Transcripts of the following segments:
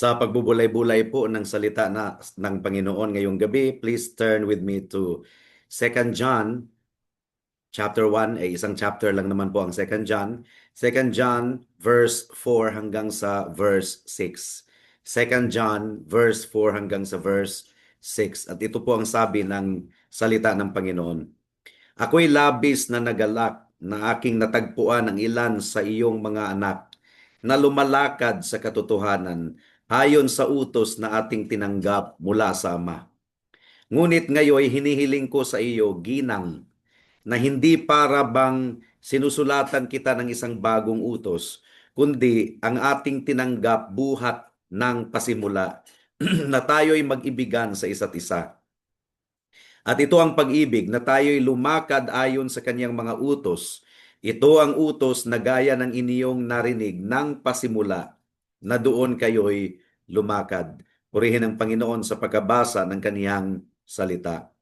Sa pagbubulay-bulay po ng salita ng Panginoon ngayong gabi, please turn with me to Second John chapter 1, isang chapter lang naman po ang Second John. Second John verse 4 hanggang sa verse 6. Second John verse 4 hanggang sa verse 6. At ito po ang sabi ng salita ng Panginoon. Ako'y labis na nagalak na aking natagpuan ang ilan sa iyong mga anak na lumalakad sa katotohanan ayon sa utos na ating tinanggap mula sa Ama. Ngunit ngayon hinihiling ko sa iyo, ginang, na hindi para bang sinusulatan kita ng isang bagong utos, kundi ang ating tinanggap buhat ng pasimula na tayo'y mag-ibigan sa isa't isa. At ito ang pag-ibig na tayo'y lumakad ayon sa kanyang mga utos. Ito ang utos na gaya ng inyong narinig ng pasimula na doon kayo'y lumakad. Purihin ang Panginoon sa pagkabasa ng kaniyang salita.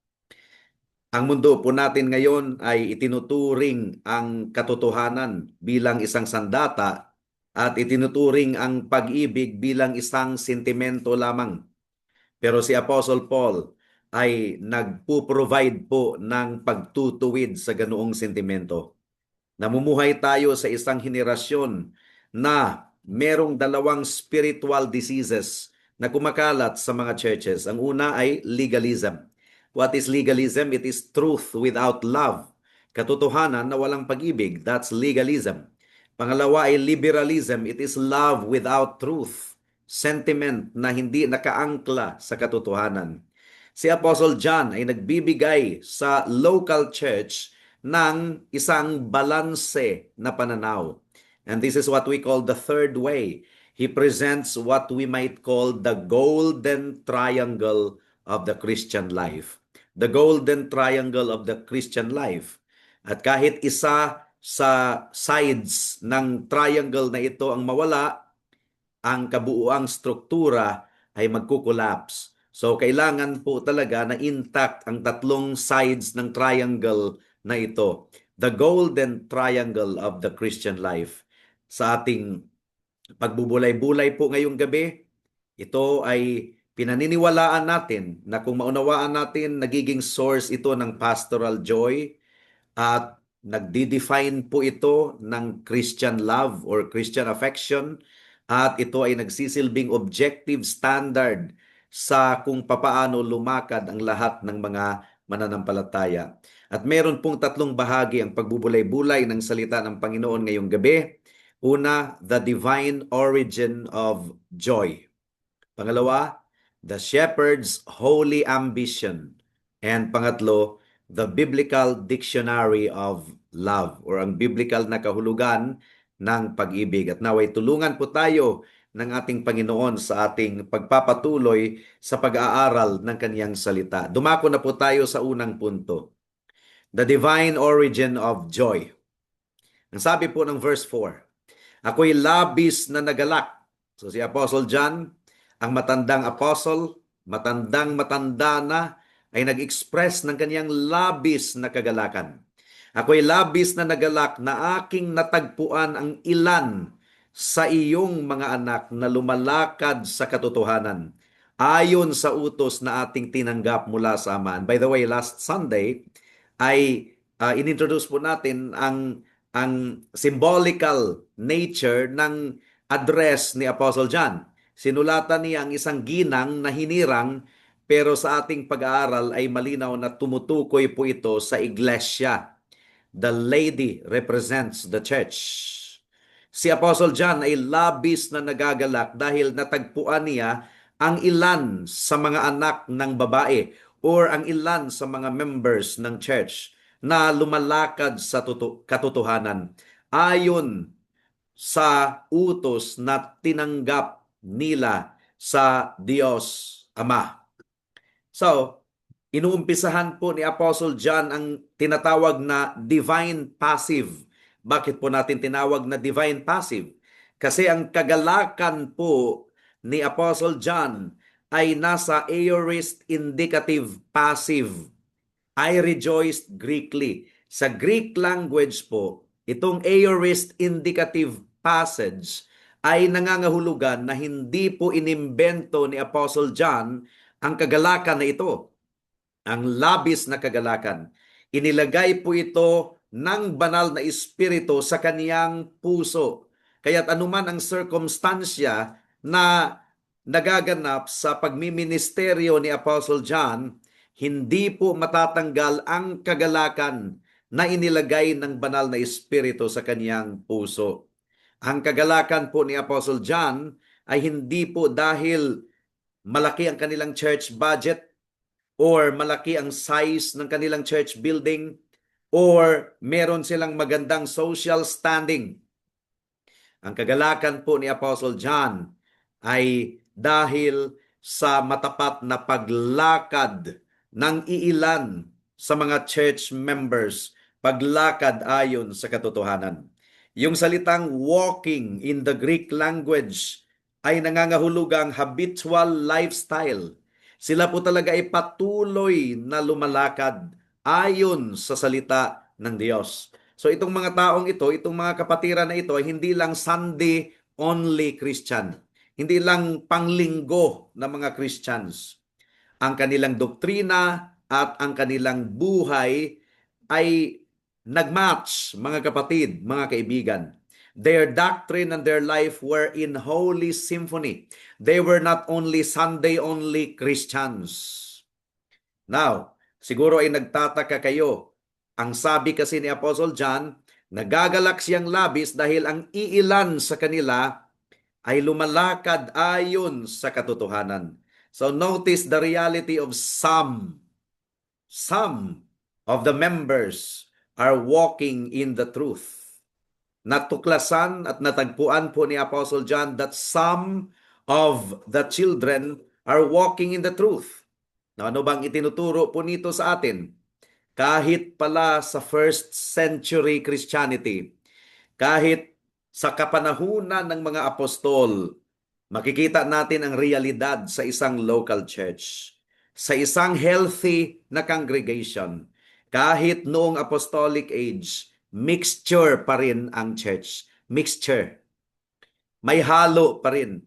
Ang mundo po natin ngayon ay itinuturing ang katotohanan bilang isang sandata at itinuturing ang pag-ibig bilang isang sentimento lamang. Pero si Apostle Paul ay nagpo-provide po ng pagtutuwid sa ganoong sentimento. Namumuhay tayo sa isang henerasyon na merong dalawang spiritual diseases na kumakalat sa mga churches. Ang una ay legalism. What is legalism? It is truth without love. Katotohanan na walang pag-ibig. That's legalism. Pangalawa ay liberalism. It is love without truth. Sentiment na hindi nakaangkla sa katotohanan. Si Apostle John ay nagbibigay sa local church ng isang balanse na pananaw. And this is what we call the third way. He presents what we might call the golden triangle of the Christian life. The golden triangle of the Christian life. At kahit isa sa sides ng triangle na ito ang mawala, ang kabuuang struktura ay magkukolapse. So kailangan po talaga na intact ang tatlong sides ng triangle na ito. The golden triangle of the Christian life. Sa ating pagbubulay-bulay po ngayong gabi, ito ay pinaniniwalaan natin na kung maunawaan natin, nagiging source ito ng pastoral joy at nagdi-define po ito ng Christian love or Christian affection at ito ay nagsisilbing objective standard sa kung papaano lumakad ang lahat ng mga mananampalataya. At meron pong tatlong bahagi ang pagbubulay-bulay ng salita ng Panginoon ngayong gabi. Una, the divine origin of joy. Pangalawa, the shepherd's holy ambition. And pangatlo, the biblical dictionary of love or ang biblical na kahulugan ng pag-ibig. At naway tulungan po tayo ng ating Panginoon sa ating pagpapatuloy sa pag-aaral ng kaniyang salita. Dumako na po tayo sa unang punto. The divine origin of joy. Ang sabi po ng verse 4, ako'y labis na nagalak. So si Apostle John, ang matandang apostle, matandang-matanda na, ay nag-express ng kaniyang labis na kagalakan. Ako'y labis na nagalak na aking natagpuan ang ilan sa iyong mga anak na lumalakad sa katotohanan ayon sa utos na ating tinanggap mula sa Ama. And by the way, last Sunday ay inintroduce po natin ang symbolical nature ng address ni Apostle John. Sinulatan niya ang isang ginang na hinirang, pero sa ating pag-aaral ay malinaw na tumutukoy po ito sa iglesia. The lady represents the church. Si Apostle John ay labis na nagagalak dahil natagpuan niya ang ilan sa mga anak ng babae or ang ilan sa mga members ng church na lumalakad sa katotohanan ayon sa utos na tinanggap nila sa Diyos Ama. So, inuumpisahan po ni Apostle John ang tinatawag na divine passive. Bakit po natin tinawag na divine passive? Kasi ang kagalakan po ni Apostle John ay nasa aorist indicative passive. I rejoiced greatly. Sa Greek language po, itong aorist indicative passage ay nangangahulugan na hindi po inimbento ni Apostle John ang kagalakan na ito, ang labis na kagalakan. Inilagay po ito ng banal na espiritu sa kaniyang puso. Kaya't anuman ang sirkumstansya na nagaganap sa pagmiministeryo ni Apostle John, hindi po matatanggal ang kagalakan na inilagay ng banal na espiritu sa kaniyang puso. Ang kagalakan po ni Apostle John ay hindi po dahil malaki ang kanilang church budget or malaki ang size ng kanilang church building or meron silang magandang social standing. Ang kagalakan po ni Apostle John ay dahil sa matapat na paglakad ng iilan sa mga church members, paglakad ayon sa katotohanan. Yung salitang walking in the Greek language ay nangangahulugang habitual lifestyle. Sila po talaga ay patuloy na lumalakad ayon sa salita ng Diyos. So itong mga taong ito, itong mga kapatiran na ito ay hindi lang Sunday only Christian. Hindi lang panglinggo na mga Christians. Ang kanilang doktrina at ang kanilang buhay ay nagmatch, mga kapatid, mga kaibigan. Their doctrine and their life were in holy symphony. They were not only Sunday-only Christians. Now, siguro ay nagtataka kayo. Ang sabi kasi ni Apostle John, nagagalak siyang labis dahil ang iilan sa kanila ay lumalakad ayon sa katotohanan. So notice the reality of some. Some of the members are walking in the truth. Natuklasan at natagpuan po ni Apostle John that some of the children are walking in the truth. Ano bang itinuturo po nito sa atin? Kahit pala sa first century Christianity, kahit sa kapanahunan ng mga apostol, makikita natin ang realidad sa isang local church, sa isang healthy na congregation. Kahit noong apostolic age, mixture pa rin ang church. Mixture. May halo pa rin.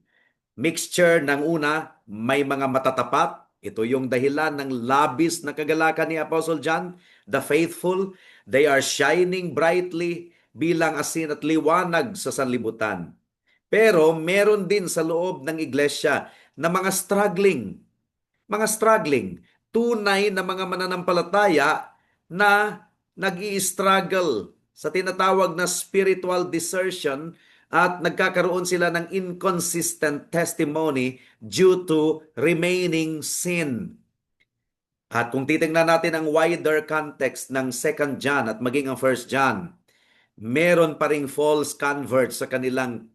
Mixture ng una, may mga matatapat. Ito yung dahilan ng labis na kagalakan ni Apostle John. The faithful, they are shining brightly bilang asin at liwanag sa sanlibutan. Pero meron din sa loob ng iglesia na mga struggling, tunay na mga mananampalataya na nag-i-struggle sa tinatawag na spiritual desertion at nagkakaroon sila ng inconsistent testimony due to remaining sin. At kung titingnan natin ang wider context ng 2 John at maging ang 1 John, meron pa ring false converts sa kanilang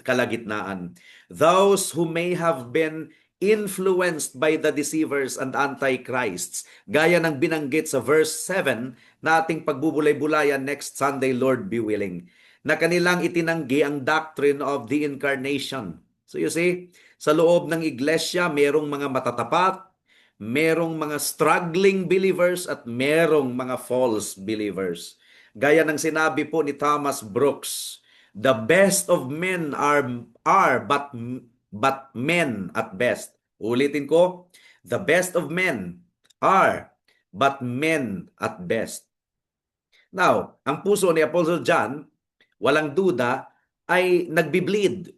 kalagitnaan. Those who may have been influenced by the deceivers and antichrists, gaya ng binanggit sa verse 7 na ating pagbubulay-bulayan next Sunday, Lord be willing, na kanilang itinanggi ang doctrine of the incarnation. So you see, sa loob ng iglesia, merong mga matatapat, merong mga struggling believers at merong mga false believers. Gaya ng sinabi po ni Thomas Brooks, the best of men are but men at best. Ulitin ko, the best of men are but men at best. Now, ang puso ni Apostle John, walang duda, ay nagbibleed.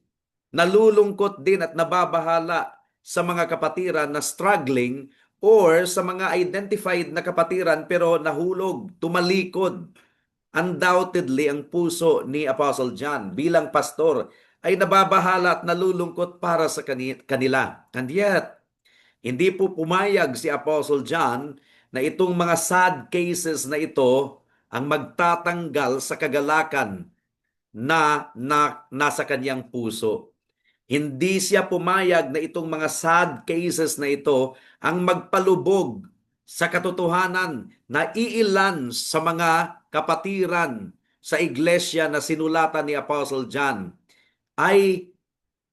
Nalulungkot din at nababahala sa mga kapatiran na struggling or sa mga identified na kapatiran pero nahulog, tumalikod. Undoubtedly, ang puso ni Apostle John bilang pastor ay nababahala at nalulungkot para sa kanila. And yet, hindi po pumayag si Apostle John na itong mga sad cases na ito ang magtatanggal sa kagalakan na nasa kanyang puso. Hindi siya pumayag na itong mga sad cases na ito ang magpalubog sa katotohanan na iilan sa mga kapatiran sa iglesia na sinulatan ni Apostle John ay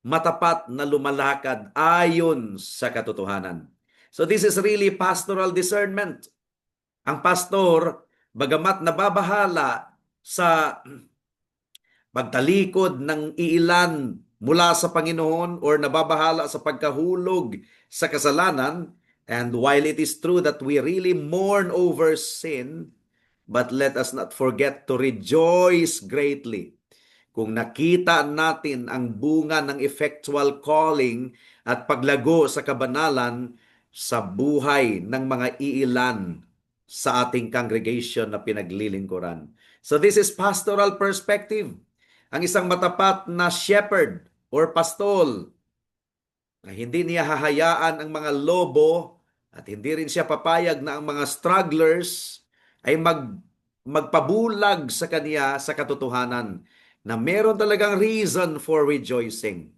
matapat na lumalakad ayon sa katotohanan. So this is really pastoral discernment. Ang pastor, bagamat nababahala sa pagtalikod ng iilan mula sa Panginoon or nababahala sa pagkahulog sa kasalanan. And while it is true that we really mourn over sin, but let us not forget to rejoice greatly kung nakita natin ang bunga ng effectual calling at paglago sa kabanalan sa buhay ng mga iilan sa ating congregation na pinaglilingkuran. So this is pastoral perspective. Ang isang matapat na shepherd or pastol na hindi niya hahayaan ang mga lobo at hindi rin siya papayag na ang mga strugglers ay magpabulag sa kanya sa katotohanan na meron talagang reason for rejoicing.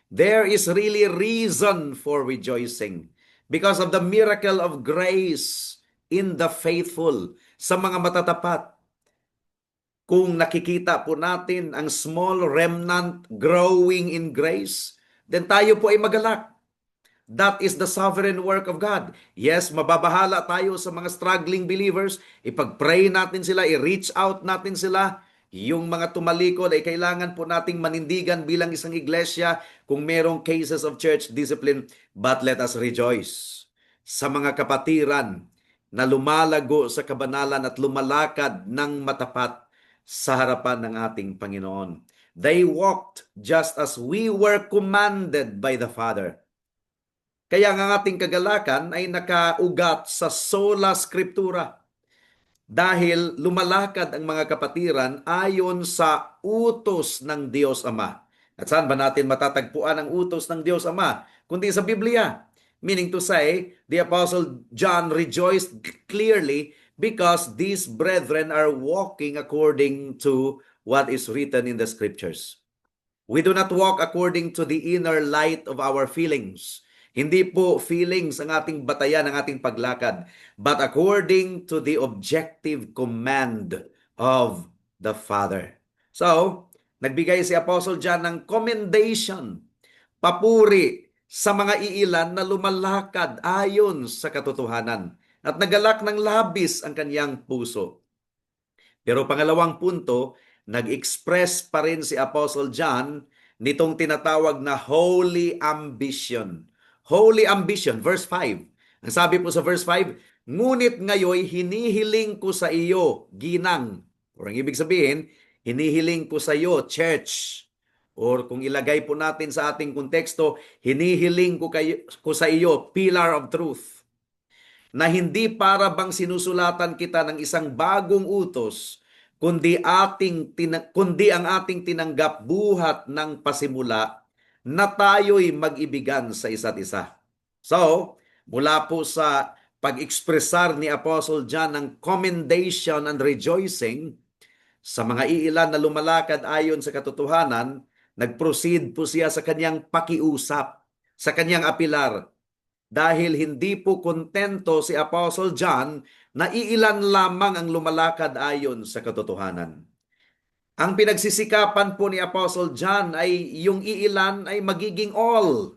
There is really reason for rejoicing because of the miracle of grace in the faithful sa mga matatapat. Kung nakikita po natin ang small remnant growing in grace, then tayo po ay magalak. That is the sovereign work of God. Yes, mababahala tayo sa mga struggling believers. Ipag-pray natin sila, i-reach out natin sila. Yung mga tumalikod ay kailangan po nating manindigan bilang isang iglesia kung merong cases of church discipline. But let us rejoice sa mga kapatiran na lumalago sa kabanalan at lumalakad ng matapat sa harapan ng ating Panginoon. They walked just as we were commanded by the Father. Kaya ang ating kagalakan ay nakaugat sa sola scriptura dahil lumalakad ang mga kapatiran ayon sa utos ng Diyos Ama. At saan ba natin matatagpuan ang utos ng Diyos Ama? Kundi sa Biblia. Meaning to say, the Apostle John rejoiced clearly because these brethren are walking according to what is written in the scriptures. We do not walk according to the inner light of our feelings. Hindi po feelings ang ating batayan, ang ating paglakad, but according to the objective command of the Father. So, nagbigay si Apostle John ng commendation, papuri sa mga iilan na lumalakad ayon sa katotohanan at nagalak ng labis ang kanyang puso. Pero pangalawang punto, nag-express pa rin si Apostle John nitong tinatawag na holy ambition. Holy ambition, verse 5. Ang sabi po sa verse 5, ngunit ngayoy hinihiling ko sa iyo, ginang. O ang ibig sabihin, hinihiling ko sa iyo, church. Or kung ilagay po natin sa ating konteksto, hinihiling ko sa iyo, pillar of truth, na hindi para bang sinusulatan kita ng isang bagong utos, kundi ang ating tinanggap buhat ng pasimula na tayo'y mag-ibigan sa isa't isa. So, mula po sa pag-ekspresar ni Apostle John ng commendation and rejoicing sa mga iilan na lumalakad ayon sa katotohanan, nag-proceed po siya sa kanyang pakiusap, sa kanyang apilar, dahil hindi po kontento si Apostle John na iilan lamang ang lumalakad ayon sa katotohanan. Ang pinagsisikapan po ni Apostle John ay yung iilan ay magiging all.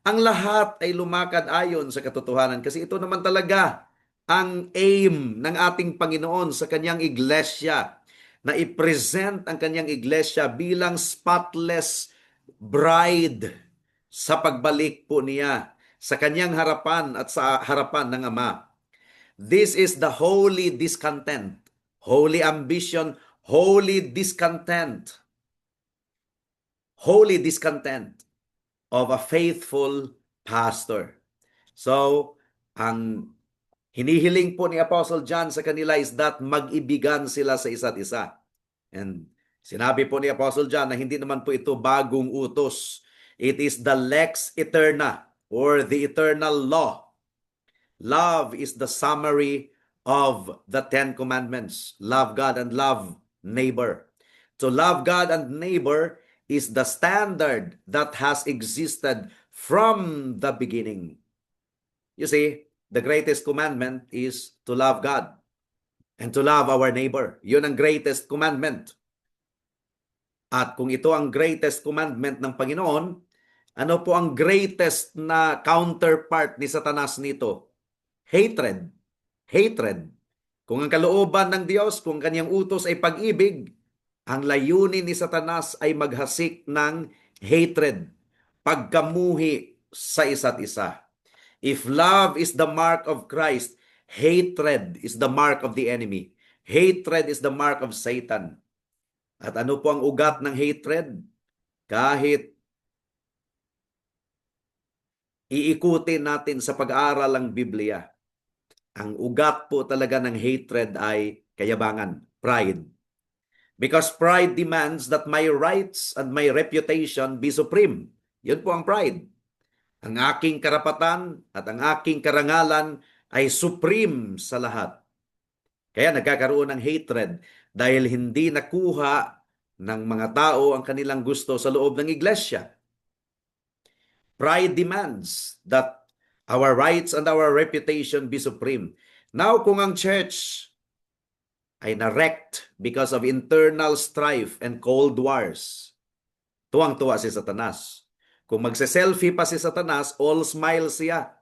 Ang lahat ay lumakad ayon sa katotohanan kasi ito naman talaga ang aim ng ating Panginoon sa kanyang iglesia, na i-present ang kanyang iglesia bilang spotless bride sa pagbalik po niya sa kanyang harapan at sa harapan ng Ama. This is the holy discontent, holy ambition, holy discontent of a faithful pastor. So, ang hinihiling po ni Apostle John sa kanila is that mag-ibigan sila sa isa't isa. And sinabi po ni Apostle John na hindi naman po ito bagong utos. It is the lex eterna or the eternal law. Love is the summary of the 10 commandments. Love God and love neighbor. To love God and neighbor is the standard that has existed from the beginning. You see, the greatest commandment is to love God and to love our neighbor. Yun ang greatest commandment. At kung ito ang greatest commandment ng Panginoon, ano po ang greatest na counterpart ni Satanas nito? Hatred. Hatred. Kung ang kalooban ng Diyos, kung kanyang utos ay pag-ibig, Ang layunin ni Satanas ay maghasik ng hatred, pagkamuhi sa isa't isa. If love is the mark of Christ, hatred is the mark of the enemy. Hatred is the mark of Satan. At ano po ang ugat ng hatred? Kahit iikutin natin sa pag-aaral ang Biblia, ang ugat po talaga ng hatred ay kayabangan, pride. Because pride demands that my rights and my reputation be supreme. Yun po ang pride. Ang aking karapatan at ang aking karangalan ay supreme sa lahat. Kaya nagkakaroon ng hatred dahil hindi nakuha ng mga tao ang kanilang gusto sa loob ng iglesia. Pride demands that our rights and our reputation be supreme. Now, kung ang church ay na-wrecked because of internal strife and cold wars, tuwang-tuwa si Satanas. Kung magse-selfie pa si Satanas, all smile siya.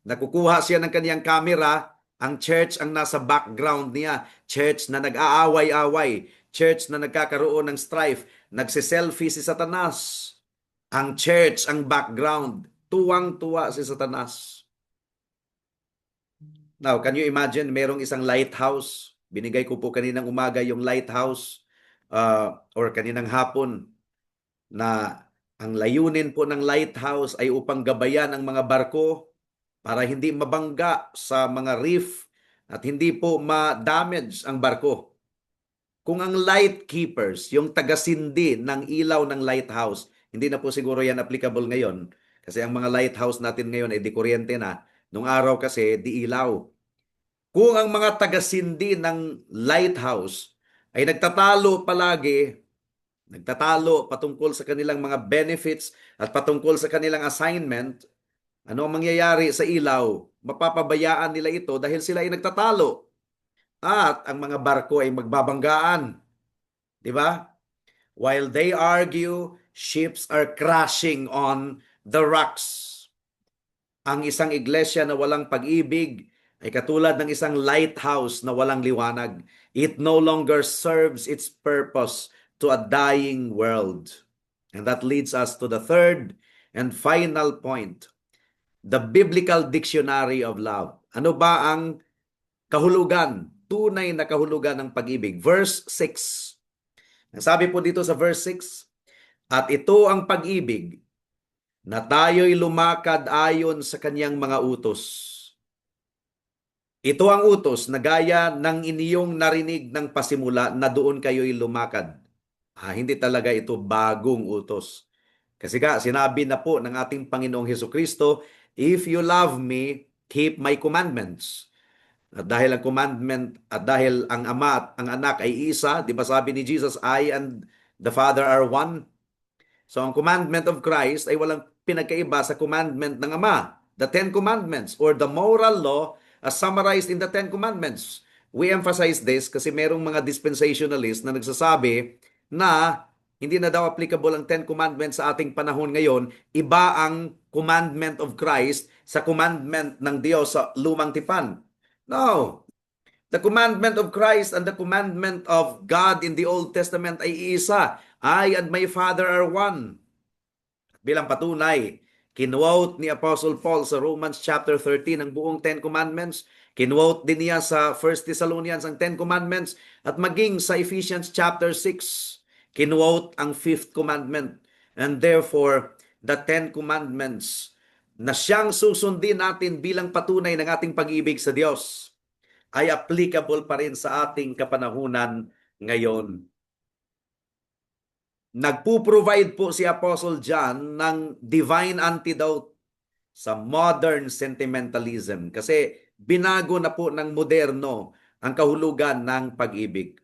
Nakukuha siya ng kaniyang camera, ang church ang nasa background niya. Church na nag-aaway-away. Church na nagkakaroon ng strife. Nagse-selfie si Satanas. Ang church ang background. Tuwang-tuwa si Satanas. Now, can you imagine, merong isang lighthouse. Binigay ko po kaninang umaga yung lighthouse or kaninang hapon na ang layunin po ng lighthouse ay upang gabayan ang mga barko para hindi mabangga sa mga reef at hindi po ma-damage ang barko. Kung ang light keepers, yung tagasindi ng ilaw ng lighthouse, hindi na po siguro yan applicable ngayon kasi ang mga lighthouse natin ngayon ay di kuryente na. Nung araw kasi, di ilaw. Kung ang mga tagasindi ng lighthouse ay nagtatalo palagi, nagtatalo patungkol sa kanilang mga benefits at patungkol sa kanilang assignment, ano ang mangyayari sa ilaw? Mapapabayaan nila ito dahil sila ay nagtatalo. At ang mga barko ay magbabanggaan. Di ba? While they argue, ships are crashing on the rocks. Ang isang iglesia na walang pag-ibig ay katulad ng isang lighthouse na walang liwanag. It no longer serves its purpose to a dying world. And that leads us to the third and final point, the biblical dictionary of love. Ano ba ang kahulugan, tunay na kahulugan ng pag-ibig? Verse 6. Sabi po dito sa verse 6, at ito ang pag-ibig, na tayo'y lumakad ayon sa kanyang mga utos. Ito ang utos na gaya ng inyong narinig ng pasimula na doon kayo'y lumakad. Hindi talaga ito bagong utos. Kasi sinabi na po ng ating Panginoong Hesukristo, if you love me, keep my commandments. At dahil ang commandment at dahil ang Ama at ang Anak ay isa, di ba sabi ni Jesus, I and the Father are one? So ang commandment of Christ ay walang pinagkaiba sa commandment ng Ama, the Ten Commandments or the moral law as summarized in the Ten Commandments. We emphasize this kasi merong mga dispensationalists na nagsasabi na hindi na daw applicable ang Ten Commandments sa ating panahon ngayon. Iba ang commandment of Christ sa commandment ng Diyos sa lumang tipan. No. The commandment of Christ and the commandment of God in the Old Testament ay isa. I and my Father are one. Bilang patunay, kinwote ni Apostle Paul sa Romans chapter 13 ang buong Ten Commandments. Kinwote din niya sa 1 Thessalonians ang Ten Commandments at maging sa Ephesians chapter 6, kinwote ang Fifth Commandment. And therefore, the Ten Commandments na siyang susundin natin bilang patunay ng ating pag-ibig sa Diyos ay applicable pa rin sa ating kapanahunan ngayon. Nagpo-provide po si Apostle John ng divine antidote sa modern sentimentalism kasi binago na po ng moderno ang kahulugan ng pag-ibig.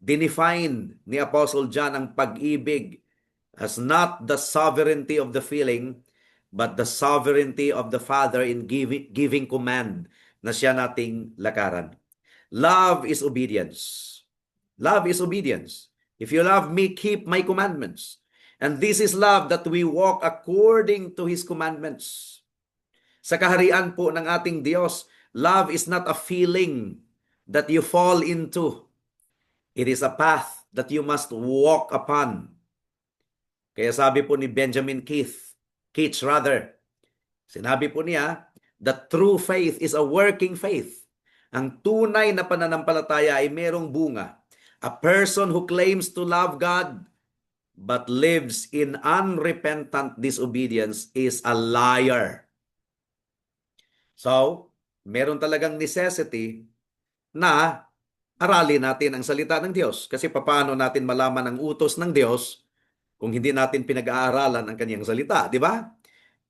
Dinefine ni Apostle John ang pag-ibig as not the sovereignty of the feeling, but the sovereignty of the Father in giving command na siya nating lakaran. Love is obedience. Love is obedience. If you love me, keep my commandments. And this is love, that we walk according to His commandments. Sa kaharian po ng ating Diyos, love is not a feeling that you fall into. It is a path that you must walk upon. Kaya sabi po ni Benjamin Keats rather, sinabi po niya, the true faith is a working faith. Ang tunay na pananampalataya ay merong bunga. A person who claims to love God but lives in unrepentant disobedience is a liar. So, meron talagang necessity na aralin natin ang salita ng Diyos. Kasi paano natin malaman ang utos ng Diyos kung hindi natin pinag-aaralan ang kanyang salita, di ba?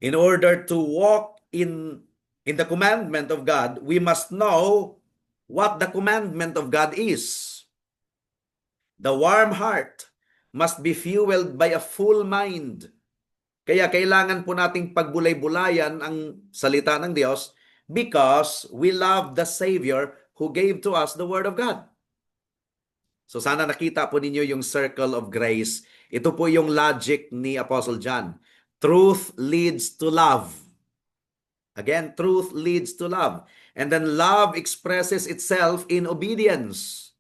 In order to walk in the commandment of God, we must know what the commandment of God is. The warm heart must be fueled by a full mind. Kaya kailangan po nating pagbulay-bulayan ang salita ng Diyos because we love the Savior who gave to us the Word of God. So sana nakita po ninyo yung circle of grace. Ito po yung logic ni Apostle John. Truth leads to love. Again, truth leads to love. And then love expresses itself in obedience.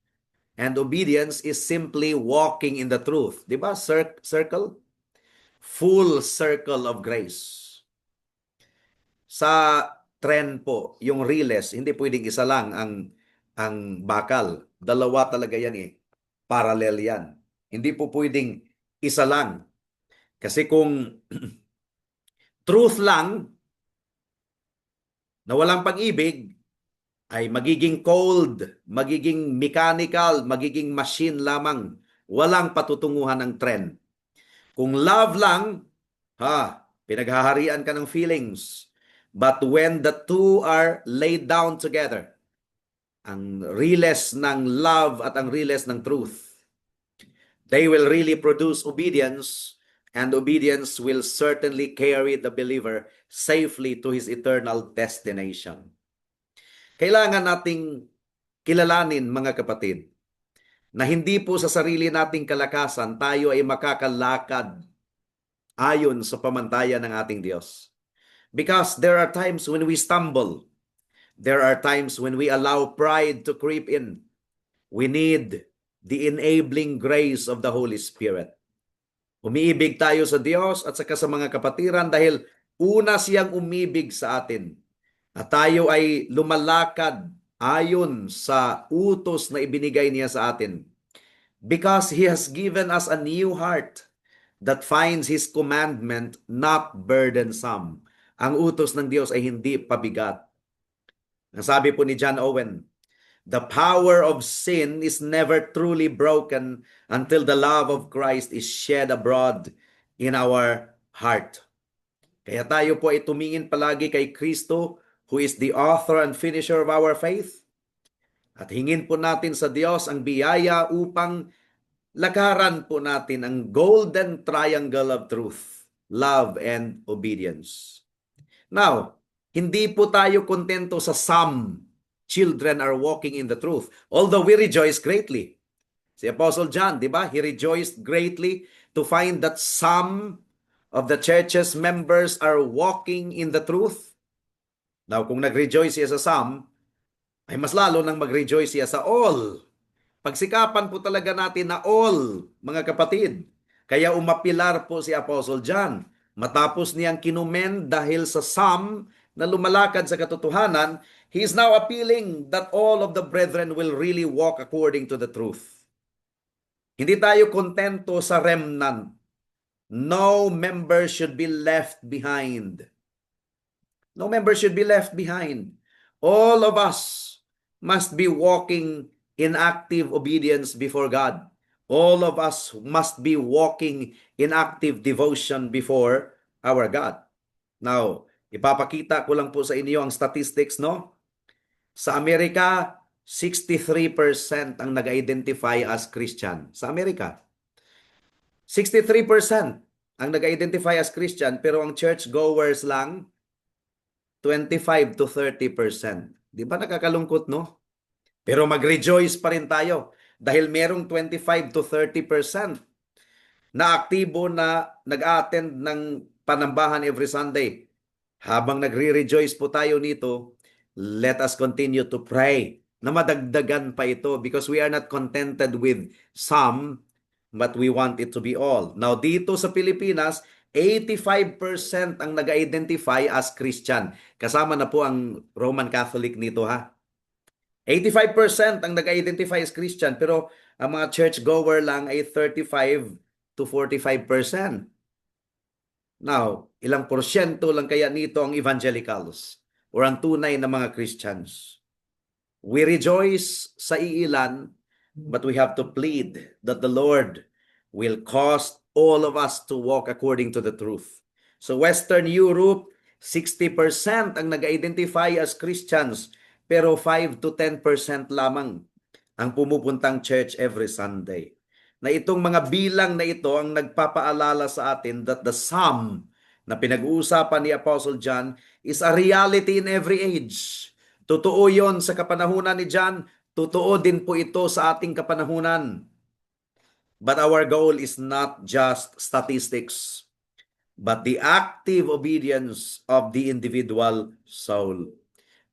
And obedience is simply walking in the truth. Di ba? Circle? Full circle of grace. Sa trend po, yung riles, hindi pwedeng isa lang ang bakal. Dalawa talaga yan eh. Parallel yan. Hindi po pwedeng isa lang. Kasi kung truth lang na walang pag-ibig, ay magiging cold, magiging mechanical, magiging machine lamang. Walang patutunguhan ng trend. Kung love lang, pinaghaharian ka ng feelings. But when the two are laid down together, ang riles ng love at ang riles ng truth, they will really produce obedience, and obedience will certainly carry the believer safely to his eternal destination. Kailangan nating kilalanin, mga kapatid, na hindi po sa sarili nating kalakasan tayo ay makakalakad ayon sa pamantayan ng ating Diyos. Because there are times when we stumble. There are times when we allow pride to creep in. We need the enabling grace of the Holy Spirit. Umiibig tayo sa Diyos at saka sa mga kapatiran dahil una siyang umibig sa atin. At tayo ay lumalakad ayon sa utos na ibinigay niya sa atin. Because He has given us a new heart that finds His commandment not burdensome. Ang utos ng Diyos ay hindi pabigat. Ang sabi po ni John Owen, the power of sin is never truly broken until the love of Christ is shed abroad in our heart. Kaya tayo po ay tumingin palagi kay Kristo, who is the author and finisher of our faith. At hingin po natin sa Diyos ang biyaya upang lakaran po natin ang golden triangle of truth, love, and obedience. Now, hindi po tayo kontento sa some children are walking in the truth, although we rejoice greatly. Si Apostle John, di ba? He rejoiced greatly to find that some of the church's members are walking in the truth. Now, kung nag-rejoice siya sa some, ay mas lalo nang mag-rejoice siya sa all. Pagsikapan po talaga natin na all, mga kapatid. Kaya umapilar po si Apostle John. Matapos niyang kinumen dahil sa some na lumalakad sa katotohanan, he is now appealing that all of the brethren will really walk according to the truth. Hindi tayo kontento sa remnant. No member should be left behind. No member should be left behind. All of us must be walking in active obedience before God. All of us must be walking in active devotion before our God. Now, ipapakita ko lang po sa inyo ang statistics, no? Sa Amerika, 63% ang nag-identify as Christian. Sa Amerika, 63% ang nag-identify as Christian, pero ang church-goers lang, 25 to 30%. Di ba nakakalungkot, no? Pero mag-rejoice pa rin tayo dahil merong 25 to 30% na aktibo na nag-attend ng panambahan every Sunday. Habang nagre-rejoice po tayo nito, let us continue to pray na madagdagan pa ito because we are not contented with some, but we want it to be all. Now, dito sa Pilipinas, 85% ang nag-identify as Christian. Kasama na po ang Roman Catholic nito ha. 85% ang nag-identify as Christian, pero ang mga churchgoer lang ay 35 to 45%. Now, ilang porsyento lang kaya nito ang evangelicals or ang tunay na mga Christians? We rejoice sa iilan, but we have to plead that the Lord will cause all of us to walk according to the truth. So Western Europe, 60% ang nag-identify as Christians, pero 5 to 10% lamang ang pumupuntang church every Sunday. Na itong mga bilang na ito ang nagpapaalala sa atin that the sum na pinag-uusapan ni Apostle John is a reality in every age. Totoo yon sa kapanahunan ni John, totoo din po ito sa ating kapanahunan. But our goal is not just statistics, but the active obedience of the individual soul.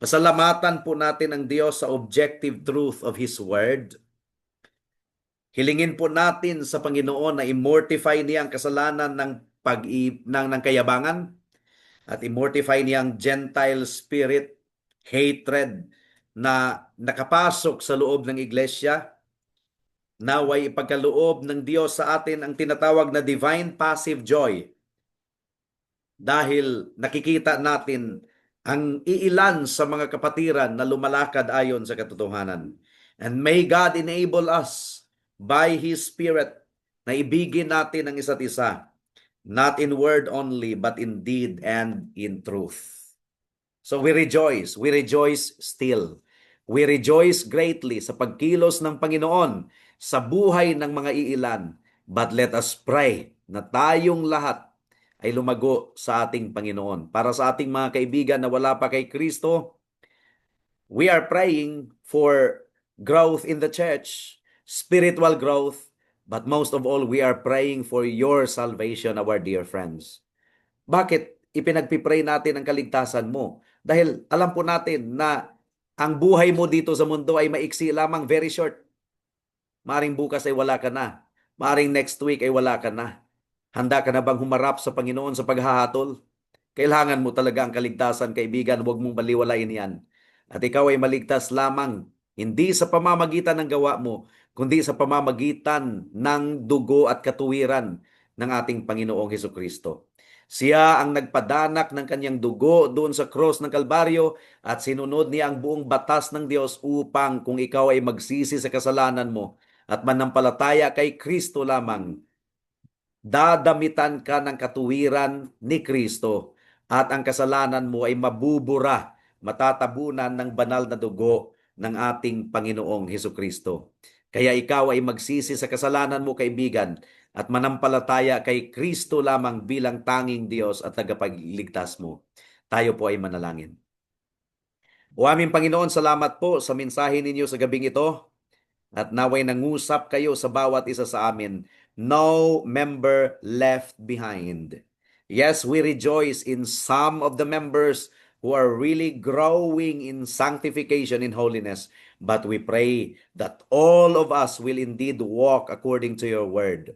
Pasalamatan po natin ang Diyos sa objective truth of His Word. Hilingin po natin sa Panginoon na immortify niya ang kasalanan ng kayabangan at immortify niya ang Gentile spirit, hatred na nakapasok sa loob ng iglesia. Naway ipagkaloob ng Diyos sa atin ang tinatawag na divine passive joy dahil nakikita natin ang iilan sa mga kapatiran na lumalakad ayon sa katotohanan. And may God enable us by His Spirit na ibigin natin ang isa't isa, not in word only, but in deed and in truth. So we rejoice still. We rejoice greatly sa pagkilos ng Panginoon sa buhay ng mga iilan. But let us pray na tayong lahat ay lumago sa ating Panginoon. Para sa ating mga kaibigan na wala pa kay Kristo, we are praying for growth in the church, spiritual growth, but most of all, we are praying for your salvation, our dear friends. Bakit ipinagpipray natin ang kaligtasan mo? Dahil alam po natin na ang buhay mo dito sa mundo ay maiksi lamang, very short. Maaring bukas ay wala ka na. Maaring next week ay wala ka na. Handa ka na bang humarap sa Panginoon sa paghahatol? Kailangan mo talaga ang kaligtasan, kaibigan. Huwag mong baliwalain yan. At ikaw ay maligtas lamang, hindi sa pamamagitan ng gawa mo, kundi sa pamamagitan ng dugo at katuwiran ng ating Panginoong Hesukristo. Siya ang nagpadanak ng kanyang dugo doon sa cross ng Kalbaryo at sinunod niya ang buong batas ng Diyos upang kung ikaw ay magsisi sa kasalanan mo at manampalataya kay Kristo lamang, dadamitan ka ng katuwiran ni Kristo at ang kasalanan mo ay mabubura, matatabunan ng banal na dugo ng ating Panginoong Hesukristo. Kaya ikaw ay magsisi sa kasalanan mo, kaibigan, at manampalataya kay Kristo lamang bilang tanging Diyos at tagapagligtas mo. Tayo po ay manalangin. O aming Panginoon, salamat po sa mensahe ninyo sa gabing ito at naway nangusap kayo sa bawat isa sa amin. No member left behind. Yes, we rejoice in some of the members who are really growing in sanctification in holiness, but we pray that all of us will indeed walk according to your word.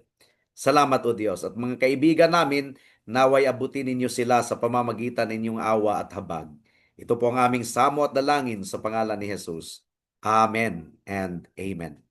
Salamat o Diyos. At mga kaibigan namin, naway abutin ninyo sila sa pamamagitan ng inyong awa at habag. Ito po ang aming samo at dalangin sa pangalan ni Jesus. Amen and Amen.